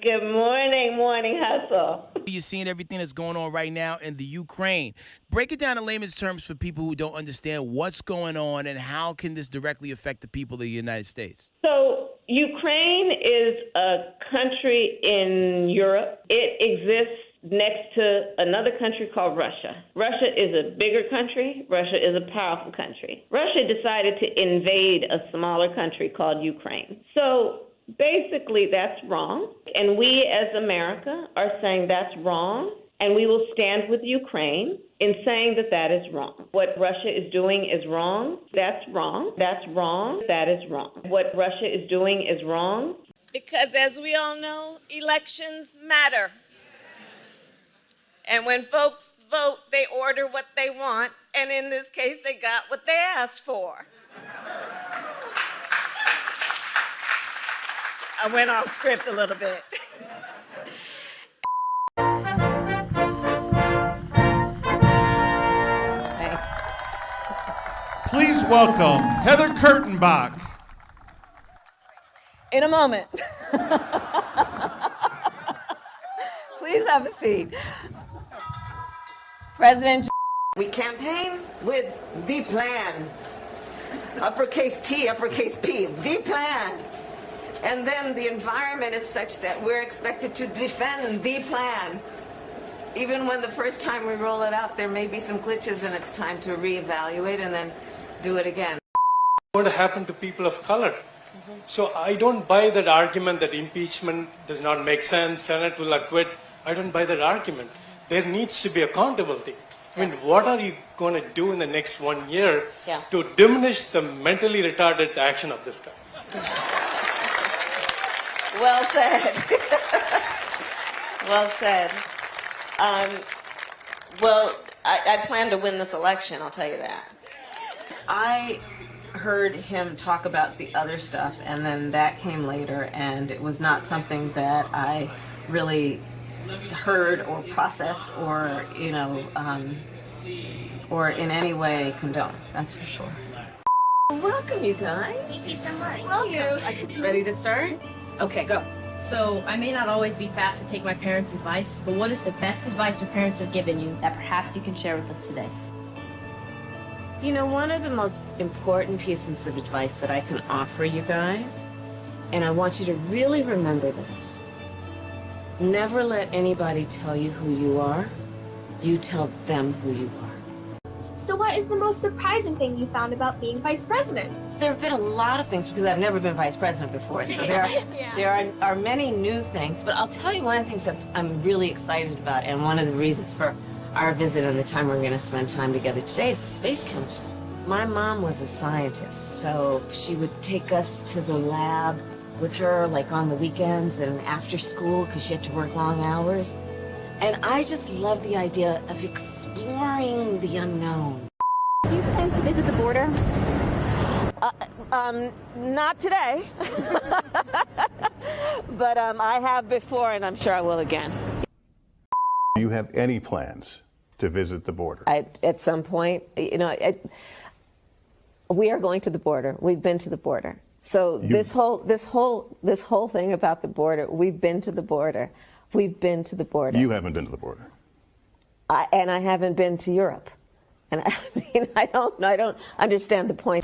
Good morning, Morning Hustle. You're seeing everything that's going on right now in the Ukraine. Break it down in layman's terms for people who don't understand what's going on and how can this directly affect the people of the United States. So Ukraine is a country in Europe. It exists next to another country called Russia. Russia is a bigger country. Russia is a powerful country. Russia decided to invade a smaller country called Ukraine. So basically, that's wrong. And we as America are saying that's wrong. And we will stand with Ukraine in saying that that is wrong. What Russia is doing is wrong. That's wrong. That's wrong. That is wrong. What Russia is doing is wrong. Because as we all know, elections matter. And when folks vote, they order what they want. And in this case, they got what they asked for. I went off script a little bit. Please welcome Heather Kurtenbach. In a moment. Please have a seat. President. We campaign with the plan. Uppercase T, uppercase P, the plan. And then the environment is such that we're expected to defend the plan. Even when the first time we roll it out, there may be some glitches and it's time to reevaluate and then do it again. What happened to people of color? So I don't buy that argument that impeachment does not make sense, Senate will acquit. I don't buy that argument. There needs to be accountability. I mean, what are you going to do in the next 1 year to diminish the mentally retarded action of this guy? Well said. Well said. I plan to win this election, I'll tell you that. I heard him talk about the other stuff, and then that came later, and it was not something that I really heard or processed or, or in any way condone. That's for sure. Welcome, you guys. Thank you so much. Welcome. Ready to start? Okay, go. So, I may not always be fast to take my parents' advice, but what is the best advice your parents have given you that perhaps you can share with us today? You know, one of the most important pieces of advice that I can offer you guys, and I want you to really remember this, never let anybody tell you who you are. You tell them who you are. So what is the most surprising thing you found about being vice president? There have been a lot of things because I've never been vice president before, so there are many new things, but I'll tell you one of the things that I'm really excited about, and one of the reasons for our visit and the time we're going to spend time together today is the Space Council. My mom was a scientist, so she would take us to the lab with her, like on the weekends and after school, because she had to work long hours. And I just love the idea of exploring the unknown. Do you plan to visit the border? Not today. But I have before, and I'm sure I will again. Do you have any plans to visit the border? At some point, we are going to the border. We've been to the border. So this whole thing about the border, we've been to the border. We've been to the border. You haven't been to the border. And I haven't been to Europe. And I don't understand the point.